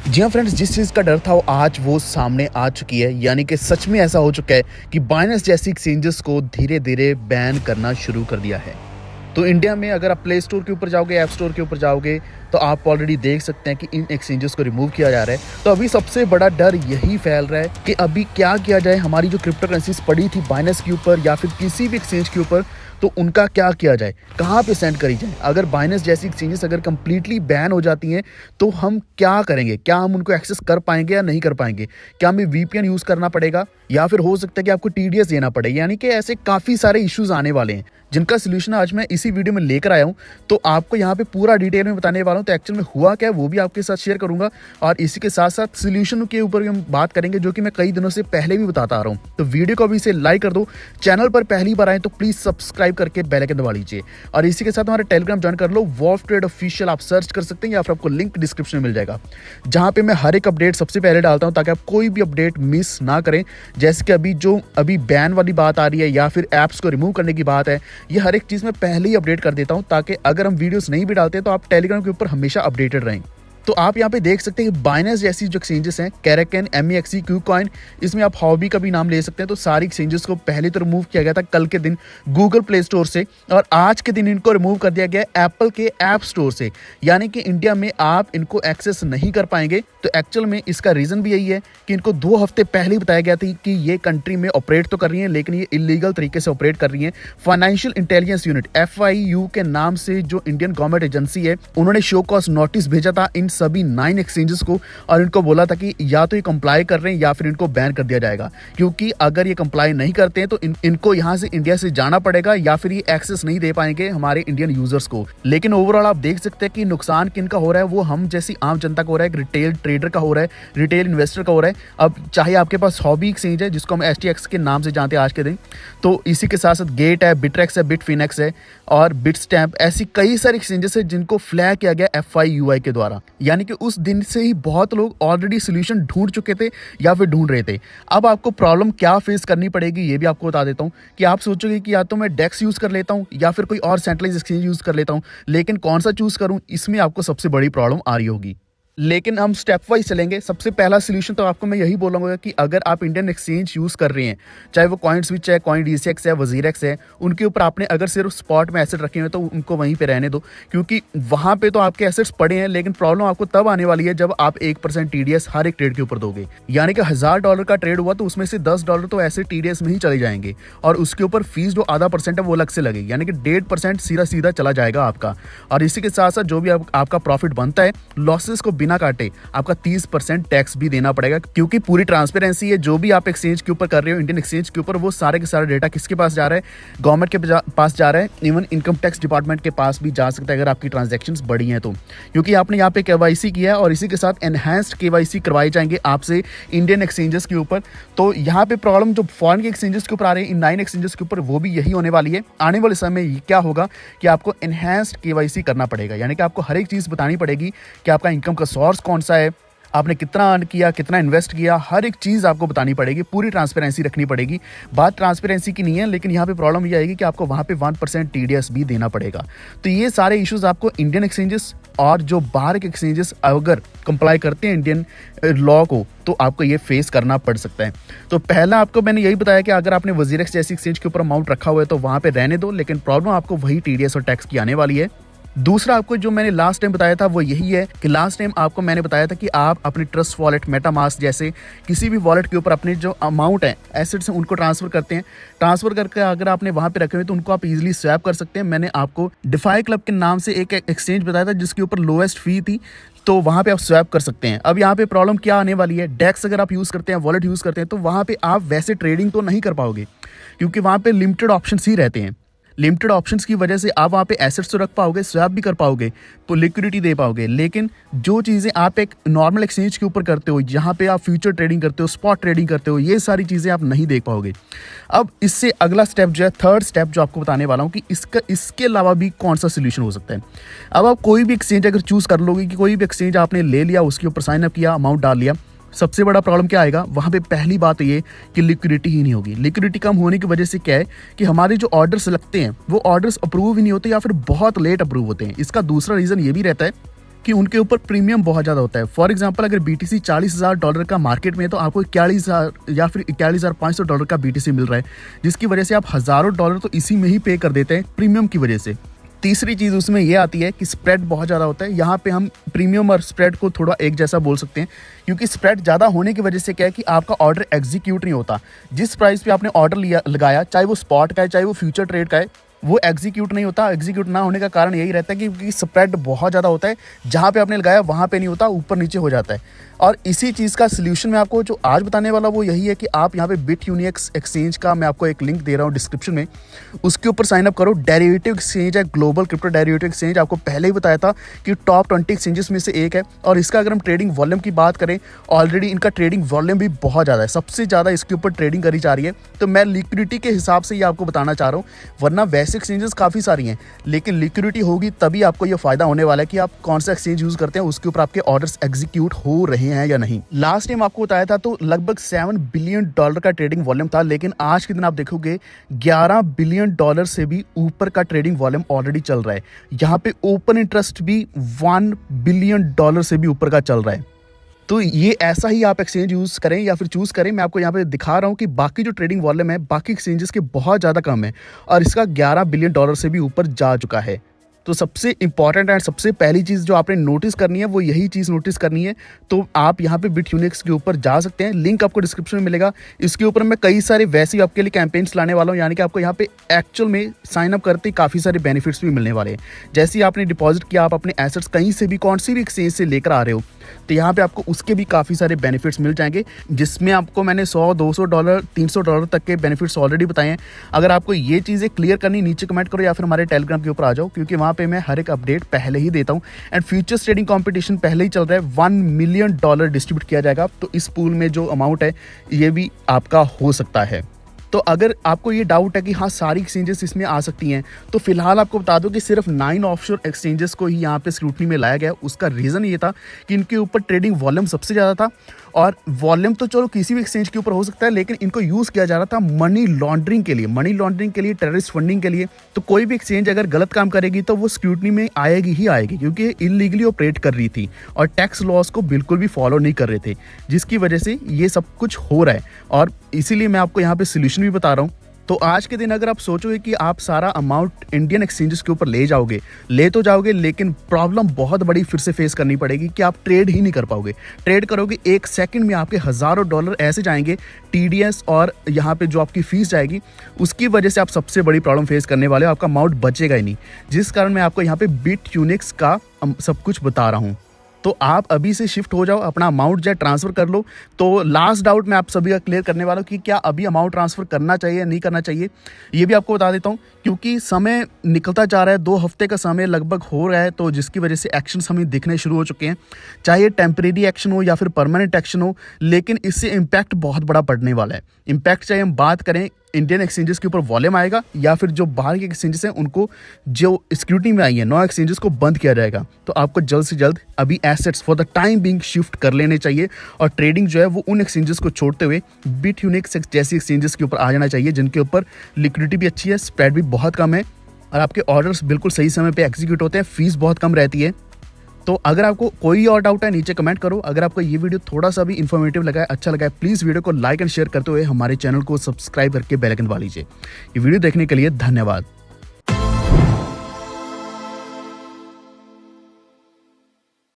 जी हाँ फ्रेंड्स, जिस चीज़ का डर था वो आज वो सामने आ चुकी है। यानी कि सच में ऐसा हो चुका है कि बाइनेंस जैसी एक्सचेंजेस को धीरे धीरे बैन करना शुरू कर दिया है। तो इंडिया में अगर आप प्ले स्टोर के ऊपर जाओगे, ऐप स्टोर के ऊपर जाओगे, तो आप ऑलरेडी देख सकते हैं कि इन एक्सचेंजेस को रिमूव किया जा रहा है। तो अभी सबसे बड़ा डर यही फैल रहा है कि अभी क्या किया जाए। हमारी जो क्रिप्टो करेंसीज पड़ी थी बाइनेंस के ऊपर या फिर किसी भी एक्सचेंज के ऊपर, तो उनका क्या किया जाए, कहाँ पे सेंड करी जाए। अगर बाइनेंस जैसी एक्सचेंजेस अगर कंप्लीटली बैन हो जाती हैं तो हम क्या करेंगे? क्या हम उनको एक्सेस कर पाएंगे या नहीं कर पाएंगे? क्या हमें वीपीएन यूज़ करना पड़ेगा या फिर हो सकता है कि आपको टीडीएस देना पड़े? यानी कि ऐसे काफ़ी सारे इश्यूज आने वाले हैं जिनका सोल्यूशन आज मैं इसी वीडियो में लेकर आया हूं। तो आपको यहाँ पे पूरा डिटेल में बताने वाला हूं। तो एक्चुअल में हुआ क्या है वो भी आपके साथ शेयर करूंगा और इसी के साथ साथ सोल्यूशन के ऊपर भी हम बात करेंगे, जो कि मैं कई दिनों से पहले भी बताता आ रहा हूँ। तो वीडियो को अभी से लाइक कर दो। चैनल पर पहली बार आए तो प्लीज सब्सक्राइब करके बेल आइकन दबा लीजिए और इसी के साथ हमारे टेलीग्राम ज्वाइन कर लो, वॉल्फ ट्रेड ऑफिशियल। आप सर्च कर सकते हैं या फिर आपको लिंक डिस्क्रिप्शन में मिल जाएगा, जहां पे मैं हर एक अपडेट सबसे पहले डालता हूं ताकि आप कोई भी अपडेट मिस ना करें। जैसे कि अभी बैन वाली बात आ रही है या फिर ऐप्स को रिमूव करने की बात है, ये हर एक चीज़ में पहले ही अपडेट कर देता हूं ताकि अगर हम वीडियोस नहीं भी डालते तो आप टेलीग्राम के ऊपर हमेशा अपडेटेड रहें। तो आप यहाँ पे देख सकते हैं कि बाइनेंस जैसी जो एक्सचेंजेस हैं, Kraken, MEXC, KuCoin, इसमें आप हॉबी का भी नाम ले सकते हैं। तो सारी एक्सचेंजेस को पहले तो रिमूव किया गया था कल के दिन गूगल प्ले स्टोर से, और आज के दिन इनको रिमूव कर दिया गया है एप्पल के ऐप स्टोर से। यानी कि इंडिया में आप इनको एक्सेस नहीं कर पाएंगे। तो एक्चुअल में इसका रीज़न भी यही है कि इनको 2 हफ्ते पहले ही बताया गया था कि ये कंट्री में ऑपरेट तो कर रही है लेकिन ये इलीगल तरीके से ऑपरेट कर रही है। फाइनेंशियल इंटेलिजेंस यूनिट FIU के नाम से जो इंडियन गवर्नमेंट एजेंसी है, उन्होंने शो कॉज नोटिस भेजा था इन सभी 9 एक्सचेंजेस को और इनको बोला था कि या तो ये कंप्लाई कर रहे हैं या फिर इनको बैन कर दिया जाएगा। क्योंकि अगर ये कंप्लाई नहीं करते हैं तो इनको यहाँ से इंडिया से जाना पड़ेगा या फिर ये एक्सेस नहीं दे पाएंगे हमारे इंडियन यूजर्स को। लेकिन ओवरऑल आप देख सकते हैं कि नुकसान किनका हो रहा है, वो हम जैसी आम जनता का हो रहा है, रिटेल ट्रेडर का हो रहा है, रिटेल इन्वेस्टर का हो रहा है। अब चाहे आपके पास हॉबी एक्सचेंज है जिसको हम STX के नाम से जानते हैं आज के दिन, तो इसी के साथ साथ गेट है, बिटरेक्स है, बिटफिनेक्स है और बिटस्टैम्प, ऐसी कई सारे एक्सचेंजेस है जिनको फ्लैग किया गया FIUI के द्वारा। यानी कि उस दिन से ही बहुत लोग ऑलरेडी सोल्यूशन ढूंढ चुके थे या फिर ढूंढ रहे थे। अब आपको प्रॉब्लम क्या फेस करनी पड़ेगी ये भी आपको बता देता हूं कि आप सोचोगे कि या तो मैं डेक्स यूज कर लेता हूं या फिर कोई और सेंट्रलाइज एक्सचेंज यूज कर लेता हूं, लेकिन कौन सा चूज करूं, इसमें आपको सबसे बड़ी प्रॉब्लम आ रही होगी। लेकिन हम स्टेप वाइज चलेंगे। सबसे पहला सोल्यूशन तो आपको मैं यही बोलूँगा कि अगर आप इंडियन एक्सचेंज यूज़ कर रहे हैं, चाहे वो कॉइन स्विच है, कॉइन DCX है, वजीरेक्स है, उनके ऊपर आपने अगर सिर्फ स्पॉट में एसेट रखे हुए तो उनको वहीं पे रहने दो, क्योंकि वहाँ पे तो आपके एसेट्स पड़े हैं। लेकिन प्रॉब्लम आपको तब आने वाली है जब आप 1% TDS हर एक ट्रेड के ऊपर दोगे। यानी कि $1000 का ट्रेड हुआ तो उसमें से $10 तो ऐसे TDS में ही चले जाएंगे और उसके ऊपर फीस जो आधा % है वो अलग से लगेगी। यानी कि 1.5% सीधा चला जाएगा आपका। और इसी के साथ साथ जो भी आपका प्रॉफिट बनता है, लॉसेस को बिना काटे आपका 30% टैक्स भी देना पड़ेगा, क्योंकि पूरी ट्रांसपेरेंसी है। जो भी आप एक्सचेंज के ऊपर कर रहे हो, इंडियन एक्सचेंज के ऊपर, वो सारे के सारे डेटा किसके पास जा रहा है? गवर्नमेंट के पास जा रहा है। इवन इनकम टैक्स डिपार्टमेंट के पास भी जा सकता है अगर आपकी ट्रांजैक्शंस बड़ी हैं तो, क्योंकि आपने यहाँ पे KYC किया है और इसी के साथ एनहांस्ड KYC करवाए जाएंगे आपसे इंडियन एक्सचेंजेस के ऊपर। तो यहाँ पे प्रॉब्लम जो फॉरेन के एक्सचेंजेस के ऊपर आ रहे हैं, इन 9 एक्सचेंजेस के ऊपर, वो भी यही होने वाली है। आने वाले समय में क्या होगा कि आपको एनहांस्ड KYC करना पड़ेगा। यानी कि आपको हर एक चीज़ बतानी पड़ेगी कि आपका इनकम का सोर्स कौन सा है, आपने कितना अर्न किया, कितना इन्वेस्ट किया, हर एक चीज़ आपको बतानी पड़ेगी, पूरी ट्रांसपेरेंसी रखनी पड़ेगी। बात ट्रांसपेरेंसी की नहीं है, लेकिन यहाँ पे प्रॉब्लम ये आएगी कि आपको वहाँ पे 1% TDS भी देना पड़ेगा। तो ये सारे इश्यूज आपको इंडियन एक्सचेंजेस और जो बाहर के एक्सचेंजेस अगर कंप्लाई करते हैं इंडियन लॉ को, तो आपको ये फेस करना पड़ सकता है। तो पहला आपको मैंने यही बताया कि अगर आपने वजीरेक्स जैसी एक्सचेंज के ऊपर अमाउंट रखा हुआ है तो वहाँ पे रहने दो, लेकिन प्रॉब्लम आपको वही TDS और टैक्स की आने वाली है। दूसरा आपको जो मैंने लास्ट टाइम बताया था वो यही है कि लास्ट टाइम आपको मैंने बताया था कि आप अपने ट्रस्ट वॉलेट, मेटामास्क जैसे किसी भी वॉलेट के ऊपर अपने जो अमाउंट है, एसेट्स हैं, उनको ट्रांसफर करते हैं। ट्रांसफर करके अगर आपने वहां पे रखे हुए तो उनको आप इजीली स्वैप कर सकते हैं। मैंने आपको डिफाई क्लब के नाम से एक एक्सचेंज बताया था जिसके ऊपर लोएस्ट फी थी, तो वहाँ पे आप स्वैप कर सकते हैं। अब यहाँ पे प्रॉब्लम क्या आने वाली है, डेक्स अगर आप यूज़ करते हैं, वॉलेट यूज़ करते हैं, तो वहाँ पे आप वैसे ट्रेडिंग तो नहीं कर पाओगे, क्योंकि वहाँ पे लिमिटेड ऑप्शंस ही रहते हैं। लिमिटेड ऑप्शंस की वजह से आप वहाँ पे एसेट्स तो रख पाओगे, स्वैप भी कर पाओगे, तो लिक्विडिटी दे पाओगे, लेकिन जो चीज़ें आप एक नॉर्मल एक्सचेंज के ऊपर करते हो, जहाँ पे आप फ्यूचर ट्रेडिंग करते हो, स्पॉट ट्रेडिंग करते हो, ये सारी चीज़ें आप नहीं देख पाओगे। अब इससे अगला स्टेप जो है, थर्ड स्टेप जो आपको बताने वाला हूँ कि इसके अलावा भी कौन सा सोल्यूशन हो सकता है। अब आप कोई भी एक्सचेंज अगर चूज़ कर लोगे कि कोई भी एक्सचेंज आपने ले लिया, उसके ऊपर साइन अप किया, अमाउंट डाल लिया, सबसे बड़ा प्रॉब्लम क्या आएगा वहाँ पे? पहली बात ये कि लिक्विडिटी ही नहीं होगी। लिक्विडिटी कम होने की वजह से क्या है कि हमारे जो ऑर्डर्स लगते हैं वो ऑर्डर्स अप्रूव ही नहीं होते या फिर बहुत लेट अप्रूव होते हैं। इसका दूसरा रीज़न ये भी रहता है कि उनके ऊपर प्रीमियम बहुत ज़्यादा होता है। फॉर एग्जांपल अगर BTC $40,000 का मार्केट में है तो आपको 41,000 या फिर $41,500 का BTC मिल रहा है, जिसकी वजह से आप हज़ारों डॉलर तो इसी में ही पे कर देते हैं प्रीमियम की वजह से। तीसरी चीज़ उसमें ये आती है कि स्प्रेड बहुत ज़्यादा होता है। यहाँ पे हम प्रीमियम और स्प्रेड को थोड़ा एक जैसा बोल सकते हैं, क्योंकि स्प्रेड ज़्यादा होने की वजह से क्या है कि आपका ऑर्डर एग्जीक्यूट नहीं होता। जिस प्राइस पे आपने ऑर्डर लगाया, चाहे वो स्पॉट का है चाहे वो फ्यूचर ट्रेड का है, वो एग्जीक्यूट नहीं होता। एग्जीक्यूट ना होने का कारण यही रहता है कि स्प्रेड बहुत ज़्यादा होता है, जहाँ पे आपने लगाया वहाँ पे नहीं होता, ऊपर नीचे हो जाता है। और इसी चीज़ का सोल्यूशन मैं आपको जो आज बताने वाला वो यही है कि आप यहाँ पे Bitunix एक्सचेंज का मैं आपको एक लिंक दे रहा हूँ डिस्क्रिप्शन में, उसके ऊपर साइन अप करो। डेरिवेटिव एक्सचेंज है, ग्लोबल क्रिप्टो डेरिवेटिव एक्सचेंज, आपको पहले ही बताया था कि टॉप 20 एक्सचेंजेस में से एक है। और इसका अगर हम ट्रेडिंग वॉल्यूम की बात करें, ऑलरेडी इनका ट्रेडिंग वॉल्यूम भी बहुत ज़्यादा है, सबसे ज़्यादा इसके ऊपर ट्रेडिंग करी जा रही है। तो मैं लिक्विडिटी के हिसाब से ये आपको बताना चाह रहा हूँ, वरना वैसे एक्सचेंजेस काफ़ी सारी हैं, लेकिन लिक्विडिटी होगी तभी आपको ये फ़ायदा होने वाला है कि आप कौन सा एक्सचेंज यूज़ करते हैं, उसके ऊपर आपके ऑर्डर्स एग्जीक्यूट हो रहे हैं या नहीं। लास्ट टाइम आपको बताया था तो लगभग $7 बिलियन का ट्रेडिंग वॉल्यूम था, लेकिन आज के दिन आप देखोगे $11 बिलियन से भी ऊपर का ट्रेडिंग वॉल्यूम ऑलरेडी चल रहा है। यहाँ पे ओपन इंटरेस्ट भी $1 बिलियन से भी ऊपर का चल रहा है। तो ये ऐसा ही आप एक्सचेंज यूज़ करें या फिर चूज़ करें। मैं आपको यहाँ पे दिखा रहा हूँ कि बाकी जो ट्रेडिंग वॉल्यूम है बाकी एक्सचेंजेस के बहुत ज़्यादा कम है, और इसका $11 बिलियन से भी ऊपर जा चुका है। तो सबसे इंपॉर्टेंट एंड सबसे पहली चीज़ जो आपने नोटिस करनी है वो यही चीज़ नोटिस करनी है। तो आप यहाँ पे Bitunix के ऊपर जा सकते हैं, लिंक आपको डिस्क्रिप्शन में मिलेगा। इसके ऊपर मैं कई सारे वैसे ही आपके लिए कैंपेन्स लाने वाला हूँ, यानी कि आपको यहाँ पे एक्चुअल में साइन अप करते ही काफ़ी सारे बेनिफिट्स भी मिलने वाले हैं। जैसे ही आपने डिपॉजिट किया, आप अपने एसेट्स कहीं से भी कौन सी भी एक्सचेंज से लेकर आ रहे हो, तो यहाँ पे आपको उसके भी काफ़ी सारे बेनिफिट्स मिल जाएंगे, जिसमें आपको मैंने $100, $200, $300 तक के बेनिफिट्स ऑलरेडी बताए हैं। अगर आपको ये चीज़ें क्लियर करनी, नीचे कमेंट करो या फिर हमारे टेलीग्राम के ऊपर आ जाओ, क्योंकि वहाँ पे मैं हर एक अपडेट पहले ही देता हूँ। एंड फ्यूचर्स ट्रेडिंग कॉम्पिटिशन पहले ही चल रहा है, $1 मिलियन डिस्ट्रीब्यूट किया जाएगा, तो इस पूल में जो अमाउंट है ये भी आपका हो सकता है। तो अगर आपको ये डाउट है कि हाँ सारी एक्सचेंजेस इसमें आ सकती हैं, तो फिलहाल आपको बता दो कि सिर्फ 9 ऑफशोर एक्सचेंजेस को ही यहाँ पे स्क्रूटनी में लाया गया। उसका रीज़न ये था कि इनके ऊपर ट्रेडिंग वॉल्यूम सबसे ज़्यादा था, और वॉल्यूम तो चलो किसी भी एक्सचेंज के ऊपर हो सकता है, लेकिन इनको यूज़ किया जा रहा था मनी लॉन्ड्रिंग के लिए, टेररिस्ट फंडिंग के लिए। तो कोई भी एक्सचेंज अगर गलत काम करेगी तो वो स्क्रूटनी में आएगी ही आएगी, क्योंकि इलीगली ऑपरेट कर रही थी और टैक्स लॉस को बिल्कुल भी फॉलो नहीं कर रहे थे, जिसकी वजह से ये सब कुछ हो रहा है। और इसीलिए मैं आपको यहाँ पे सोल्यूशन भी बता रहा हूँ। तो आज के दिन अगर आप सोचोगे कि आप सारा अमाउंट इंडियन एक्सचेंजेस के ऊपर ले तो जाओगे, लेकिन प्रॉब्लम बहुत बड़ी फिर से फेस करनी पड़ेगी कि आप ट्रेड ही नहीं कर पाओगे। ट्रेड करोगे 1 सेकंड में आपके हज़ारों डॉलर ऐसे जाएंगे, TDS और यहाँ पे जो आपकी फीस जाएगी, उसकी वजह से आप सबसे बड़ी प्रॉब्लम फेस करने वाले हो, आपका अमाउंट बचेगा ही नहीं। जिस कारण मैं आपको यहाँ पे Bitunix का सब कुछ बता रहा हूँ। तो आप अभी से शिफ्ट हो जाओ, अपना अमाउंट जो ट्रांसफ़र कर लो। तो लास्ट डाउट मैं आप सभी का क्लियर करने वाला हूँ कि क्या अभी अमाउंट ट्रांसफ़र करना चाहिए या नहीं करना चाहिए, ये भी आपको बता देता हूँ। क्योंकि समय निकलता जा रहा है, 2 हफ्ते का समय लगभग हो रहा है, तो जिसकी वजह से एक्शंस हमें दिखने शुरू हो चुके हैं। चाहे टेम्परेरी एक्शन हो या फिर परमानेंट एक्शन हो, लेकिन इससे इम्पैक्ट बहुत बड़ा पड़ने वाला है। इम्पैक्ट चाहे हम बात करें इंडियन एक्सचेंजेस के ऊपर वॉल्यूम आएगा, या फिर जो बाहर के एक्सचेंजेस हैं उनको जो स्क्रूटनी में आई है 9 एक्सचेंजेस को बंद किया जाएगा। तो आपको जल्द से जल्द अभी assets for the time being shift कर लेने चाहिए, और ट्रेडिंग जो है वो उन एक्सचेंजेस को छोड़ते हुए Bitunix जैसी एक्सचेंजेस के ऊपर आ जाना चाहिए, जिनके ऊपर लिक्विडिटी भी अच्छी है, स्प्रेड भी बहुत कम है, और आपके ऑर्डर्स बिल्कुल सही समय पे एग्जीक्यूट होते हैं, फीस बहुत कम रहती है। तो अगर आपको कोई और डाउट है नीचे कमेंट करो। अगर आपको ये वीडियो थोड़ा सा भी इन्फॉर्मेटिव लगा है, अच्छा लगा है, प्लीज़ वीडियो को लाइक एंड शेयर करते हुए हमारे चैनल को सब्सक्राइब करके बेल आइकन दबा लीजिए। ये वीडियो देखने के लिए धन्यवाद।